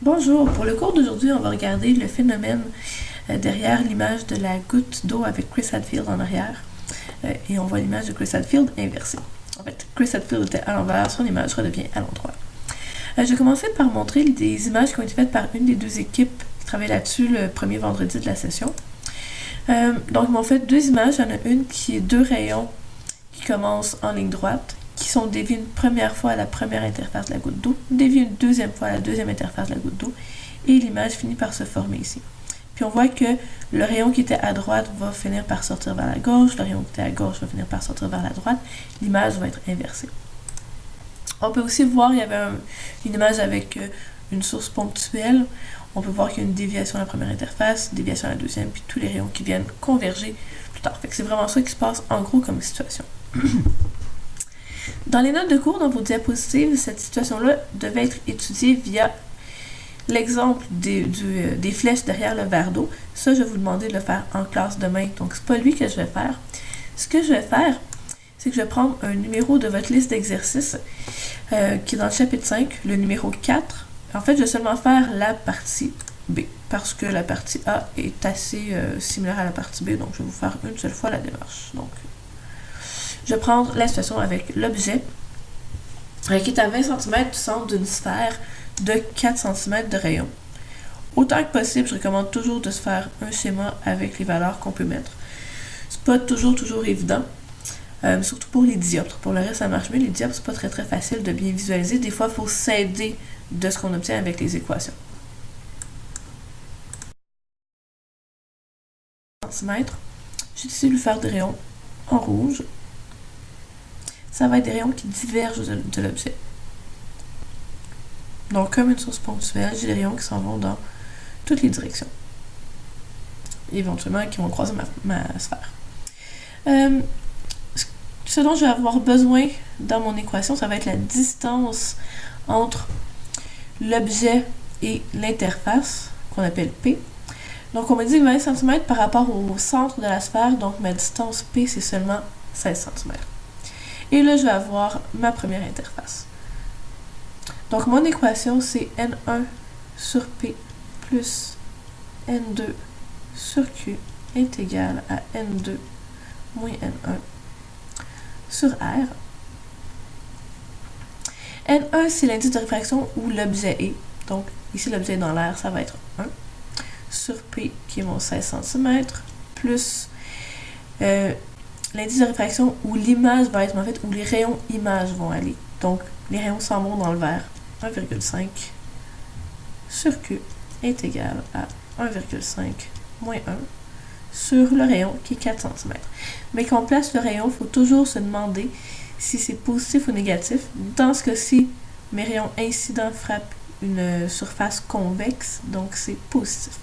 Bonjour, pour le cours d'aujourd'hui, on va regarder le phénomène derrière l'image de la goutte d'eau avec Chris Hadfield en arrière. Et on voit l'image de Chris Hadfield inversée. En fait, Chris Hadfield était à l'envers, son image redevient à l'endroit. Je vais commencer par montrer des images qui ont été faites par une des deux équipes qui travaillent là-dessus le premier vendredi de la session. Donc, ils m'ont fait deux images. Il y en a une qui est deux rayons qui commencent en ligne droite, qui sont déviés une première fois à la première interface de la goutte d'eau, déviés une deuxième fois à la deuxième interface de la goutte d'eau, et l'image finit par se former ici. Puis on voit que le rayon qui était à droite va finir par sortir vers la gauche, le rayon qui était à gauche va finir par sortir vers la droite, l'image va être inversée. On peut aussi voir, il y avait une image avec une source ponctuelle. On peut voir qu'il y a une déviation à la première interface, déviation à la deuxième, puis tous les rayons qui viennent converger plus tard. Fait que c'est vraiment ça qui se passe en gros comme situation. Dans les notes de cours, dans vos diapositives, cette situation-là devait être étudiée via l'exemple des flèches derrière le verre d'eau. Ça, je vais vous demander de le faire en classe demain, donc c'est pas lui que je vais faire. Ce que je vais faire, c'est que je vais prendre un numéro de votre liste d'exercices qui est dans le chapitre 5, le numéro 4. En fait, je vais seulement faire la partie B, parce que la partie A est assez similaire à la partie B, donc je vais vous faire une seule fois la démarche. Donc, je vais prendre la situation avec l'objet qui est à 20 cm du centre d'une sphère de 4 cm de rayon. Autant que possible, je recommande toujours de se faire un schéma avec les valeurs qu'on peut mettre. C'est pas toujours évident, surtout pour les dioptres. Pour le reste, ça marche mieux. Les dioptres, c'est pas très facile de bien visualiser. Des fois, il faut s'aider de ce qu'on obtient avec les équations. J'ai décidé de lui faire des rayons en rouge. Ça va être des rayons qui divergent de l'objet. Donc, comme une source ponctuelle, j'ai des rayons qui s'en vont dans toutes les directions. Éventuellement, qui vont croiser ma sphère. Ce dont je vais avoir besoin dans mon équation, ça va être la distance entre l'objet et l'interface, qu'on appelle P. Donc, on m'a dit 20 cm par rapport au centre de la sphère, donc ma distance P, c'est seulement 16 cm. Et là, je vais avoir ma première interface. Donc, mon équation, c'est N1 sur P plus N2 sur Q est égal à N2 moins N1 sur R. N1, c'est l'indice de réfraction où l'objet est. Donc, ici, l'objet est dans l'air, ça va être 1 sur P, qui est mon 16 cm, plus l'indice de réfraction où l'image va être, en fait, où les rayons images vont aller. Donc, les rayons s'en vont dans le verre. 1,5 sur Q est égal à 1,5 moins 1 sur le rayon qui est 4 cm. Mais quand on place le rayon, il faut toujours se demander si c'est positif ou négatif. Dans ce cas-ci, mes rayons incidents frappent une surface convexe, donc c'est positif.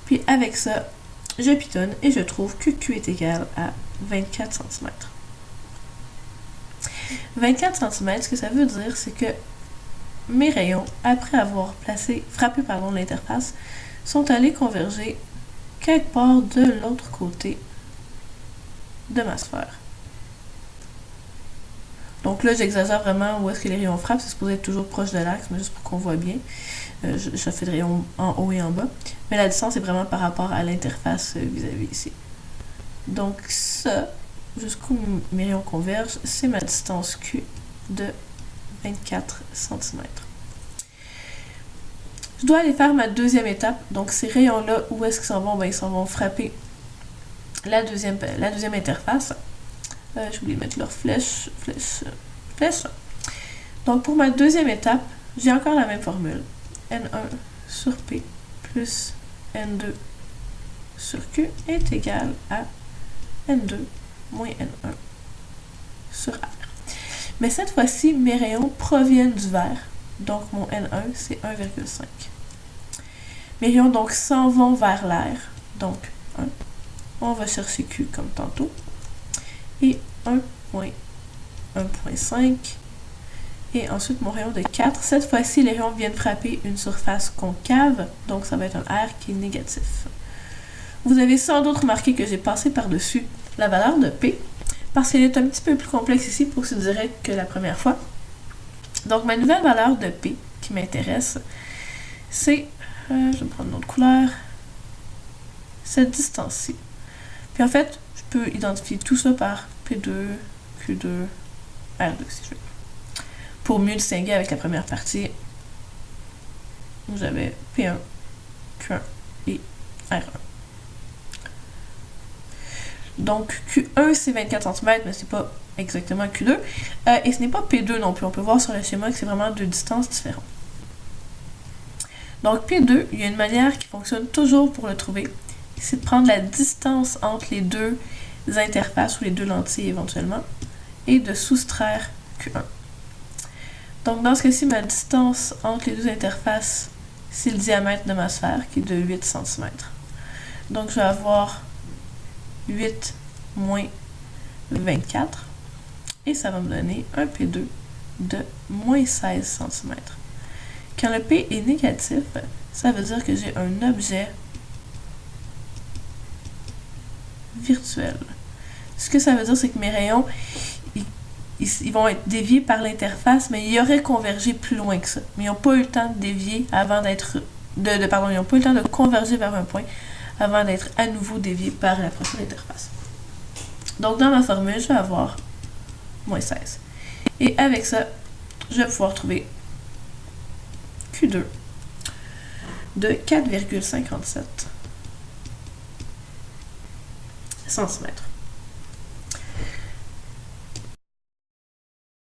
Puis avec ça, je pitonne et je trouve que Q est égal à 24 cm. 24 cm, ce que ça veut dire, c'est que mes rayons, après avoir frappé l'interface, sont allés converger quelque part de l'autre côté de ma sphère. Donc là, j'exagère vraiment où est-ce que les rayons frappent, c'est supposé être toujours proche de l'axe, mais juste pour qu'on voit bien. Je fais des rayons en haut et en bas. Mais la distance est vraiment par rapport à l'interface vis-à-vis ici. Donc ça, jusqu'où mes rayons convergent, c'est ma distance Q de 24 cm. Je dois aller faire ma deuxième étape. Donc ces rayons-là, où est-ce qu'ils s'en vont? Ils s'en vont frapper la deuxième interface. J'ai oublié de mettre leur flèche. Donc pour ma deuxième étape, j'ai encore la même formule. N1 sur P plus N2 sur Q est égal à N2 moins N1 sur R. Mais cette fois-ci, mes rayons proviennent du verre. Donc mon N1, c'est 1,5. Mes rayons donc s'en vont vers l'air. Donc 1. On va chercher Q comme tantôt. Et 1,5. Et ensuite mon rayon de 4. Cette fois-ci, les rayons viennent frapper une surface concave. Donc ça va être un R qui est négatif. Vous avez sans doute remarqué que j'ai passé par-dessus la valeur de P, parce qu'elle est un petit peu plus complexe ici pour se dire que la première fois. Donc ma nouvelle valeur de P, qui qui m'intéresse, c'est, je vais prendre une autre couleur, cette distance-ci. Puis en fait, je peux identifier tout ça par P2, Q2, R2 si je veux. Pour mieux distinguer avec la première partie, où j'avais P1, Q1 et R1. Donc Q1 c'est 24 cm, mais c'est pas exactement Q2. Et ce n'est pas P2 non plus. On peut voir sur le schéma que c'est vraiment deux distances différentes. Donc P2, il y a une manière qui fonctionne toujours pour le trouver. C'est de prendre la distance entre les deux interfaces ou les deux lentilles éventuellement et de soustraire Q1. Donc dans ce cas-ci, ma distance entre les deux interfaces, c'est le diamètre de ma sphère qui est de 8 cm. Donc je vais avoir 8 moins 24 et ça va me donner un P2 de moins 16 cm. Quand le P est négatif, ça veut dire que j'ai un objet virtuel. Ce que ça veut dire, c'est que mes rayons ils vont être déviés par l'interface, mais ils auraient convergé plus loin que ça. Mais ils n'ont pas eu le temps de dévier avant d'être... ils n'ont pas eu le temps de converger vers un point avant d'être à nouveau déviés par la prochaine interface. Donc dans ma formule, je vais avoir moins 16. Et avec ça, je vais pouvoir trouver Q2 de 4,57 cm.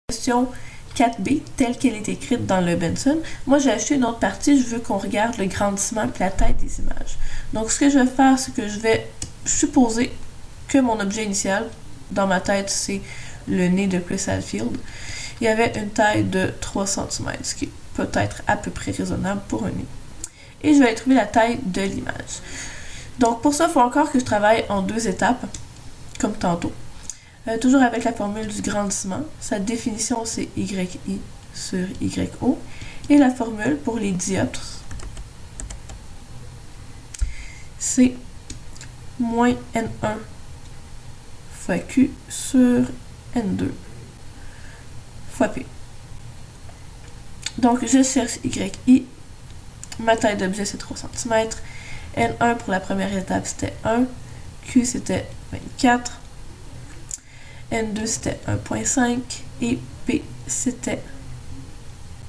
Question 4b, telle qu'elle est écrite dans le Benson. Moi, j'ai acheté une autre partie, je veux qu'on regarde le grandissement et la taille des images. Donc, ce que je vais faire, c'est que je vais supposer que mon objet initial, dans ma tête, c'est le nez de Chris Hadfield. Il y avait une taille de 3 cm, ce qui peut être à peu près raisonnable pour un nez. Et je vais aller trouver la taille de l'image. Donc, pour ça, il faut encore que je travaille en deux étapes, comme tantôt. Toujours avec la formule du grandissement. Sa définition, c'est YI sur YO. Et la formule pour les dioptres, c'est moins N1 fois Q sur N2 fois P. Donc, je cherche YI. Ma taille d'objet, c'est 3 cm. N1 pour la première étape, c'était 1. Q, c'était 24. N2, c'était 1.5. Et P, c'était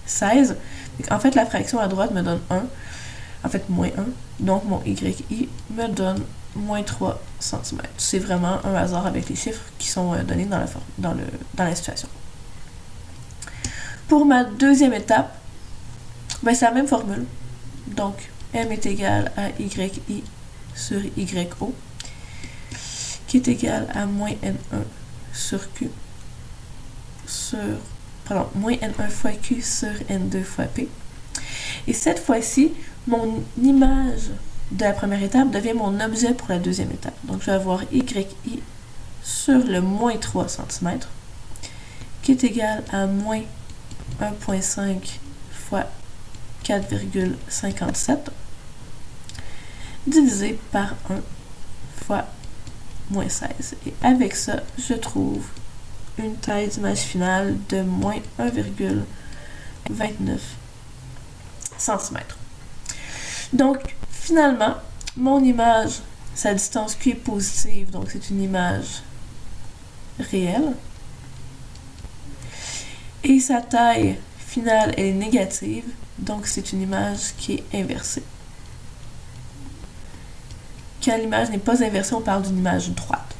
16. Donc, en fait, la fraction à droite me donne 1. En fait, moins 1. Donc, mon YI me donne moins 3 cm. C'est vraiment un hasard avec les chiffres qui sont donnés dans la situation. Pour ma deuxième étape, ben, c'est la même formule. Donc, M est égal à YI sur YO, qui est égal à moins N1 sur Q moins N1 fois Q sur N2 fois P. Et cette fois-ci, mon image de la première étape devient mon objet pour la deuxième étape. Donc, je vais avoir YI sur le moins 3 cm, qui est égal à moins 1.5 fois 4,57 divisé par 1 fois moins 16. Et avec ça, je trouve une taille d'image finale de moins 1,29 cm. Donc, finalement, mon image, sa distance Q est positive, donc c'est une image réelle. Et sa taille finale, elle est négative, donc c'est une image qui est inversée. Quand l'image n'est pas inversée, on parle d'une image droite.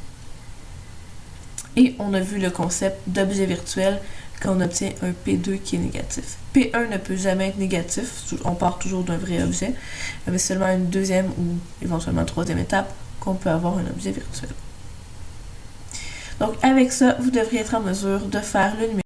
Et on a vu le concept d'objet virtuel quand on obtient un P2 qui est négatif. P1 ne peut jamais être négatif, on part toujours d'un vrai objet, mais seulement à une deuxième ou éventuellement troisième étape qu'on peut avoir un objet virtuel. Donc avec ça, vous devriez être en mesure de faire le numéro